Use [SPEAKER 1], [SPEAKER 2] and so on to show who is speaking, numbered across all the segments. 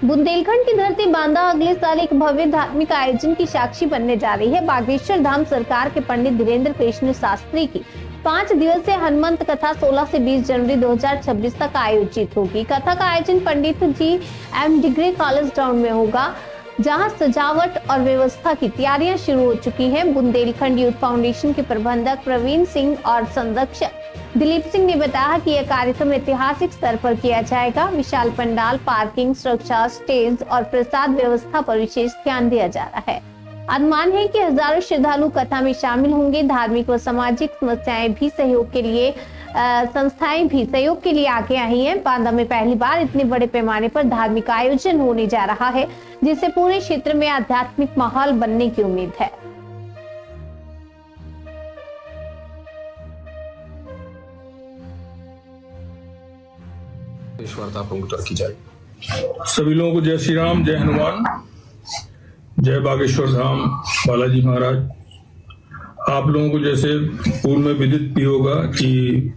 [SPEAKER 1] बुंदेलखंड की धरती बांदा अगले साल एक भव्य धार्मिक आयोजन की साक्षी बनने जा रही है। बागेश्वर धाम सरकार के पंडित धीरेन्द्र कृष्ण शास्त्री की 5 दिवसीय हनुमंत कथा 16 से 20 जनवरी 2026 तक आयोजित होगी। कथा का आयोजन Pandit ji M degree college ground में होगा, जहां सजावट और व्यवस्था की तैयारियां शुरू हो चुकी हैं। बुंदेलखंड यूथ फाउंडेशन के प्रबंधक प्रवीण सिंह और संरक्षक दिलीप सिंह ने बताया कि यह कार्यक्रम ऐतिहासिक स्तर पर किया जाएगा। विशाल पंडाल, पार्किंग, सुरक्षा, स्टेज और प्रसाद व्यवस्था पर विशेष ध्यान दिया जा रहा है। अनुमान है कि हजारों श्रद्धालु कथा में शामिल होंगे। धार्मिक व सामाजिक संस्थाएं भी सहयोग के लिए आगे आई हैं। बांदा में पहली बार इतने बड़े पैमाने पर धार्मिक आयोजन होने जा रहा है, जिससे पूरे क्षेत्र में आध्यात्मिक माहौल बनने की उम्मीद है।
[SPEAKER 2] सभी लोगों को जय श्री राम, जय हनुमान, जय बागेश्वर धाम बालाजी महाराज। आप लोगों को जैसे पूर्व में विदित भी होगा कि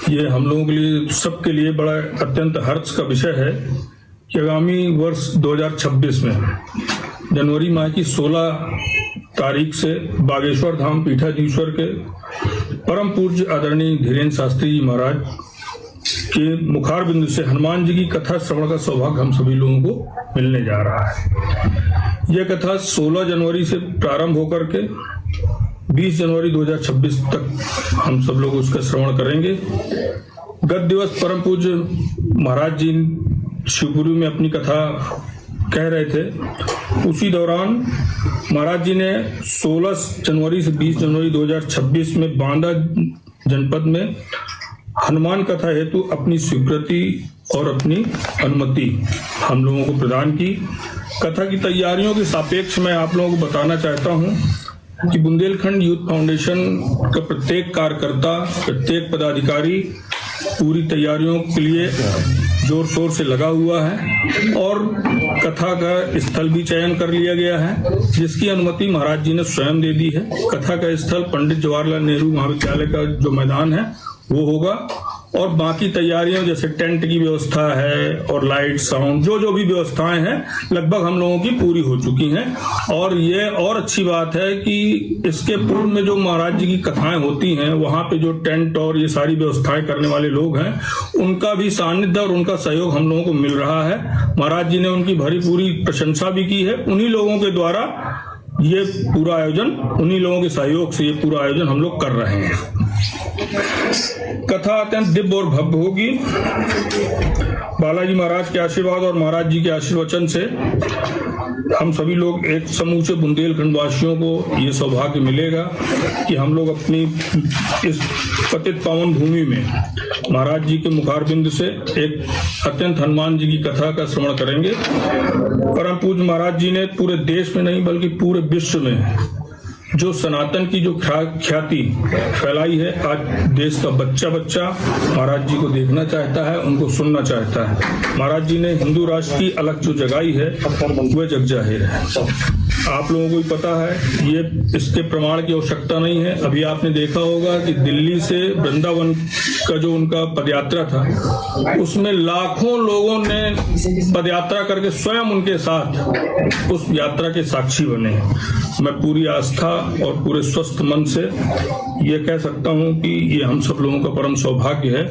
[SPEAKER 2] ये हम लोगों के लिए, सबके लिए बड़ा अत्यंत हर्ष का विषय है कि आगामी वर्ष 2026 में जनवरी माह की 16 तारीख से बागेश्वर धाम पीठाधीश्वर के परम पूज्य आदरणीय धीरेन्द्र शास्त्री जी महाराज के मुखार बिंदु से हनुमान जी की कथा श्रवण का सौभाग्य हम सभी लोगों को मिलने जा रहा है। यह कथा 16 जनवरी से प्रारंभ होकर के 20 जनवरी 2026 तक हम सब लोग उसका श्रवण करेंगे। गत दिवस परम पूज्य महाराज जी शिवपुरी में अपनी कथा कह रहे थे, उसी दौरान महाराज जी ने 16 जनवरी से 20 जनवरी 2026 में बांदा जनपद में हनुमान कथा हेतु अपनी स्वीकृति और अपनी अनुमति हम लोगों को प्रदान की। कथा की तैयारियों के सापेक्ष मैं आप लोगों को बताना चाहता हूं कि बुंदेलखंड यूथ फाउंडेशन का प्रत्येक कार्यकर्ता, प्रत्येक पदाधिकारी पूरी तैयारियों के लिए जोर शोर से लगा हुआ है और कथा का स्थल भी चयन कर लिया गया है, जिसकी अनुमति महाराज जी ने स्वयं दे दी है। कथा का स्थल पंडित जवाहरलाल नेहरू महाविद्यालय का जो मैदान है वो होगा और बाकी तैयारियां जैसे टेंट की व्यवस्था है और लाइट, साउंड, जो भी व्यवस्थाएं हैं लगभग हम लोगों की पूरी हो चुकी हैं। और ये और अच्छी बात है कि इसके पूर्व में जो महाराज जी की कथाएं होती हैं वहां पे जो टेंट और ये सारी व्यवस्थाएं करने वाले लोग हैं उनका भी सानिध्य और उनका सहयोग हम लोगों को मिल रहा है। महाराज जी ने उनकी भरी पूरी प्रशंसा भी की है। उन्हीं लोगों के द्वारा ये पूरा आयोजन, उन्हीं लोगों के सहयोग से ये पूरा आयोजन हम लोग कर रहे हैं। कथा अत्यंत दिव्य और भव्य होगी। बालाजी महाराज के आशीर्वाद और महाराज जी के आशीर्वचन से हम सभी लोग एक समूचे बुंदेलखंड वासियों को ये सौभाग्य मिलेगा कि हम लोग अपनी इस पतित पावन भूमि में महाराज जी के मुखारबिंद से एक अत्यंत हनुमान जी की कथा का श्रवण करेंगे। परम पूज्य महाराज जी ने पूरे देश में नहीं बल्कि पूरे विश्व में जो सनातन की जो ख्याति फैलाई है, आज देश का बच्चा महाराज जी को देखना चाहता है, उनको सुनना चाहता है। महाराज जी ने हिंदू राष्ट्र की अलग जो जगाई है वह जग जाहिर है। आप लोगों को भी पता है, ये इसके प्रमाण की आवश्यकता नहीं है। अभी आपने देखा होगा कि दिल्ली से वृंदावन का जो उनका पदयात्रा था उसमें लाखों लोगों ने पदयात्रा करके स्वयं उनके साथ उस यात्रा के साक्षी बने। मैं पूरी आस्था और पूरे स्वस्थ मन से ये कह सकता हूं कि ये हम सब लोगों का परम सौभाग्य है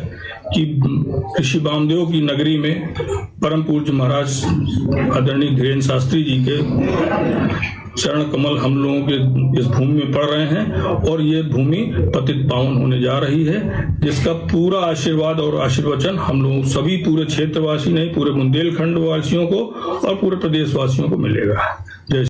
[SPEAKER 2] कि ऋषि वामदेव की नगरी में परम पूज्य महाराज आदरणीय धीरेन्द्र शास्त्री जी के चरण कमल हम लोगों के इस भूमि में पड़ रहे हैं और ये भूमि पतित पावन होने जा रही है, जिसका पूरा आशीर्वाद और आशीर्वचन हम लोग सभी पूरे क्षेत्रवासी नहीं, पूरे बुंदेलखंड वासियों को और पूरे प्रदेश वासियों को मिलेगा।